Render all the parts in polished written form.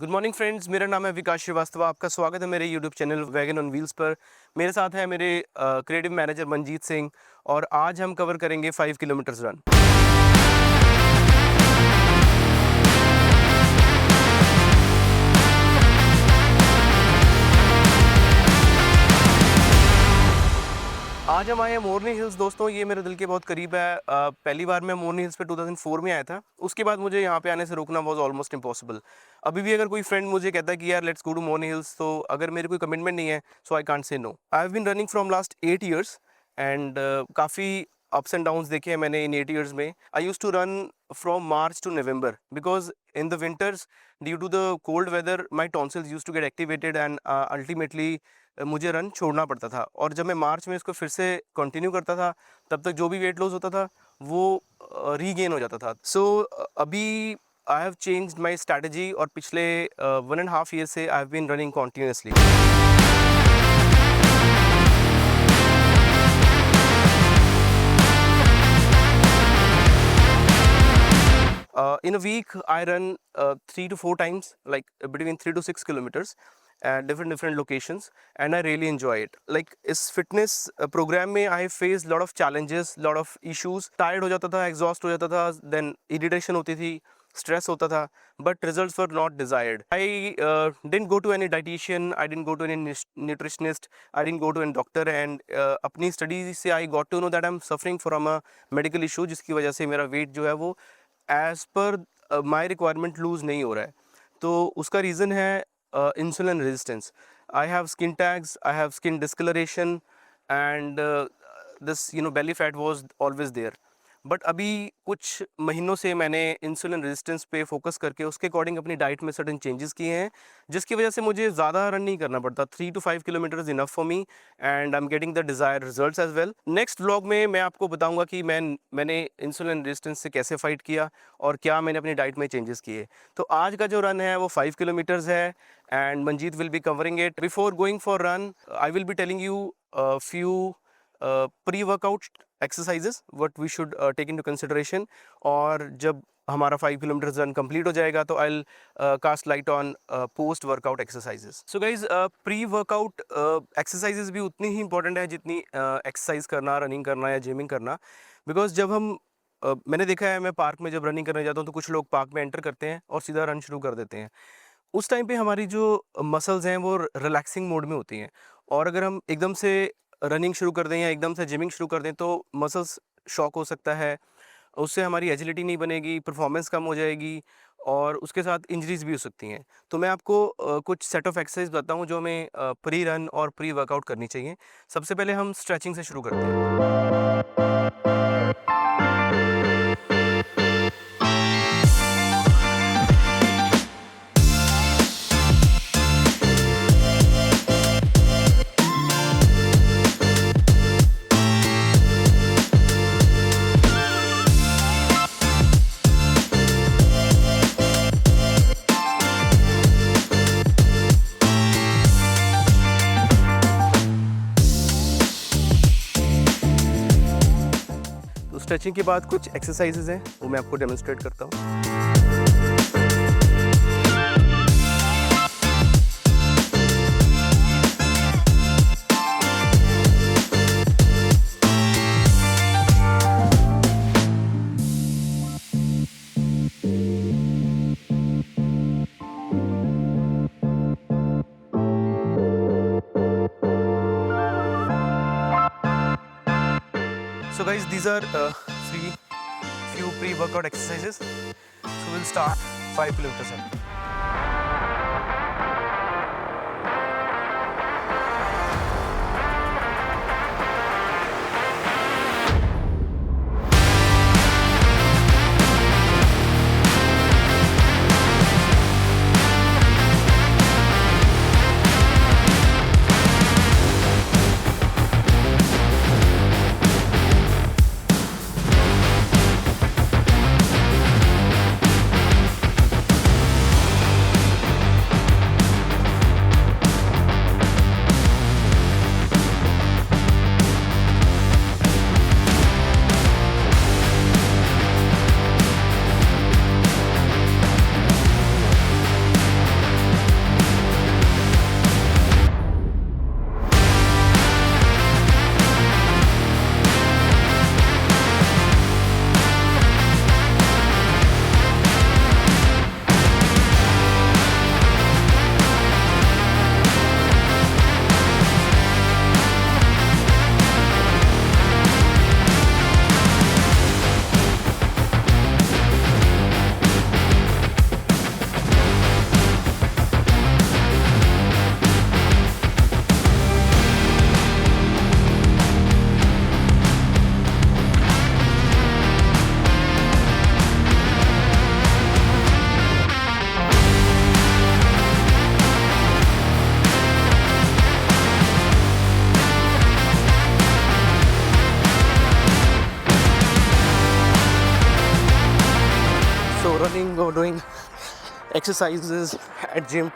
Good morning friends, मेरा नाम है विकास श्रीवास्तव। आपका स्वागत है मेरे YouTube channel wagon on wheels पर। मेरे साथ है मेरे क्रिएटिव मैनेजर मंजीत सिंह और आज हम कवर करेंगे 5 किलोमीटर्स रन। आज हम आए हैं मोरनी हिल्स। दोस्तों, ये मेरे दिल के बहुत करीब है। पहली बार मैं मोरनी हिल्स पे 2004 में आया था। उसके बाद मुझे यहाँ पे आने से रोकना वॉज ऑलमोस्ट इम्पॉसिबल। अभी भी अगर कोई फ्रेंड मुझे कहता है कि यार let's go to Morni hills, तो अगर मेरे कोई कमिटमेंट नहीं है so I can't say no. I have been running from last 8 years and काफ़ी अप्स एंड डाउन्स देखे हैं मैंने इन 8 ईयर्स में। I used to run from March to November because in the winters due to the cold weather my tonsils used to get activated and ultimately मुझे run छोड़ना पड़ता था। और जब मैं मार्च में इसको फिर से कंटिन्यू करता था तब तक जो भी वेट लॉस होता था वो रीगेन हो जाता था। सो अभी I have changed my strategy और पिछले 1.5 ईयर से I have been running continuously. In a week, I run 3 to 4 times, like between 3 to 6 kilometers at different locations, and I really enjoy it. Like इस fitness program में I faced lot of challenges, lot of issues. Tired हो जाता था, exhaust हो जाता था, then irritation होती थी, stress होता था, but results were not desired. I didn't go to any dietitian, I didn't go to any nutritionist, I didn't go to any doctor, and अपनी study से I got to know that I'm suffering from a medical issue जिसकी वजह से मेरा weight जो है वो as per माई requirement loose नहीं हो रहा है। तो उसका रीज़न है insulin resistance. I have skin tags, I have skin discolouration and this belly fat was always there. But अभी कुछ महीनों से मैंने इंसुलिन रेजिस्टेंस पे फोकस करके उसके अकॉर्डिंग अपनी डाइट में सर्टेन चेंजेस किए हैं, जिसकी वजह से मुझे ज़्यादा रन नहीं करना पड़ता। 3 to 5 kilometres enough for me and I am getting the desired results as well. Next vlog में मैं आपको बताऊंगा कि मैंने इंसुलिन रेजिस्टेंस से कैसे फाइट किया और क्या मैंने अपनी डाइट में चेंजेस किए। तो आज का जो रन है वो 5 किलोमीटर्स है and Manjeet will be covering it. Before going for run I will be telling you few pre-workout exercises what we should take into consideration. और जब हमारा 5 किलोमीटर रन कंप्लीट हो जाएगा तो I will cast light on post workout exercises. So guys, pre workout exercises भी उतनी ही important है जितनी एक्सरसाइज करना, रनिंग करना या जिमिंग करना। बिकॉज जब हम मैंने देखा है, मैं पार्क में जब रनिंग करने जाता हूँ तो कुछ लोग पार्क में एंटर करते हैं और सीधा रन शुरू कर देते हैं। उस टाइम पे हमारी जो मसल्स हैं वो रिलैक्सिंग मोड में होती हैं, और अगर हम एकदम से रनिंग शुरू कर दें या एकदम से जिमिंग शुरू कर दें तो मसल्स शॉक हो सकता है, उससे हमारी एजिलिटी नहीं बनेगी, परफॉर्मेंस कम हो जाएगी और उसके साथ इंजरीज भी हो सकती हैं। तो मैं आपको कुछ सेट ऑफ एक्सरसाइज बताता हूँ जो हमें प्री रन और प्री वर्कआउट करनी चाहिए। सबसे पहले हम स्ट्रेचिंग से शुरू करते हैं। तो स्ट्रेचिंग के बाद कुछ एक्सरसाइजेज हैं वो मैं आपको डेमोन्स्ट्रेट करता हूँ। So guys, these are few pre-workout exercises. So we'll start 5 kilometers in. exercises at gym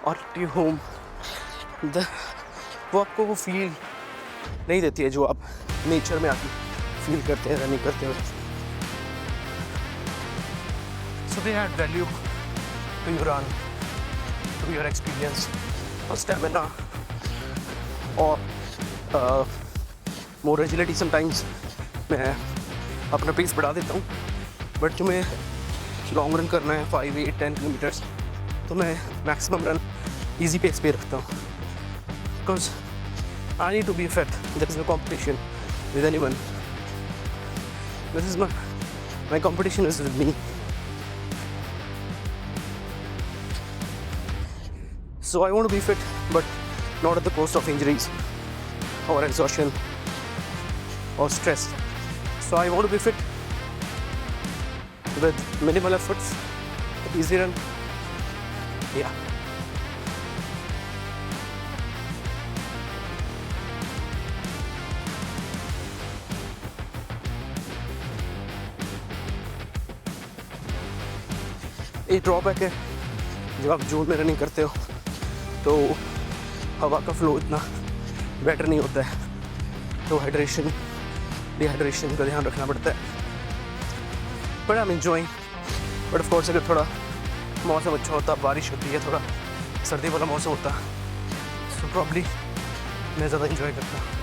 or at your home, वो आपको वो फील नहीं देती है जो आप नेचर में आके फील करते हैं रनिंग करते हुए. So they add value to your run, to your experience, or stamina, or more agility. Sometimes मैं अपना पेस बढ़ा देता हूँ, बट तुम्हें लॉन्ग रन करना है 5, 8, 10 किलोमीटर्स, तो मैं मैक्सिमम रन इजी पेस पे रखता हूँ. Because I need to be fit. There is no competition with anyone. This is my competition is with me. So I want to be fit, but not at the cost of injuries or exhaustion or stress. So I want to be fit with minimal efforts, easy run. Yeah. एक drawback है, जब आप जून में running करते हो तो हवा का फ्लो इतना बेटर नहीं होता है, तो हाइड्रेशन डिहाइड्रेशन का ध्यान रखना पड़ता है. But I am enjoying. But of course अगर थोड़ा मौसम अच्छा होता, बारिश होती है, थोड़ा सर्दी वाला मौसम होता, तो प्रॉब्ली मैं ज़्यादा एंजॉय करता.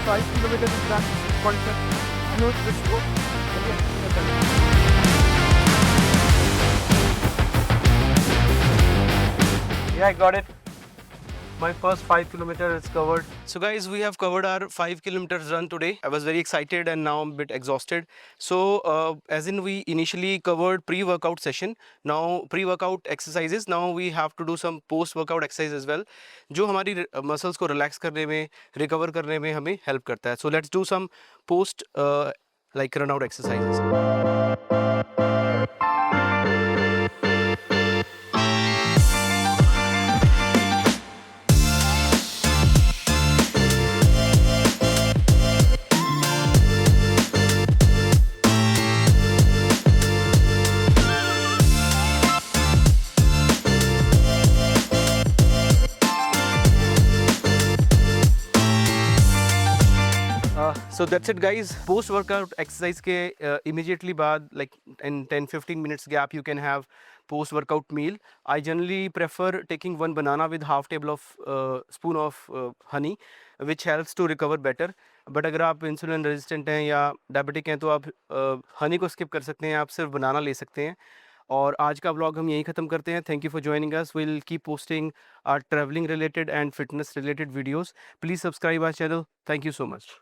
5 kilometers is done. Concept. Use this book. Yeah, I got it. My first 5 kilometers is covered. So guys, we have covered our 5 kilometers run today. I was very excited and now I'm a bit exhausted. So as in we initially covered pre-workout session, now pre-workout exercises, now we have to do some post-workout exercise as well, जो हमारी muscles को relax करने में, recover करने में हमें help करता है. So let's do some post like run out exercises. So that's it guys, post workout exercise के immediately बाद like in 10-15 minutes gap you can have post workout meal. I generally prefer taking one banana with half table of spoon of honey which helps to recover better. But अगर आप insulin resistant हैं या diabetic हैं तो आप हनी को skip कर सकते हैं, आप सिर्फ बनाना ले सकते हैं. और आज का व्लॉग हम यहीं ख़त्म करते हैं. Thank you for joining us. Will keep posting our travelling related and fitness related videos. Please subscribe our channel. Thank you so much.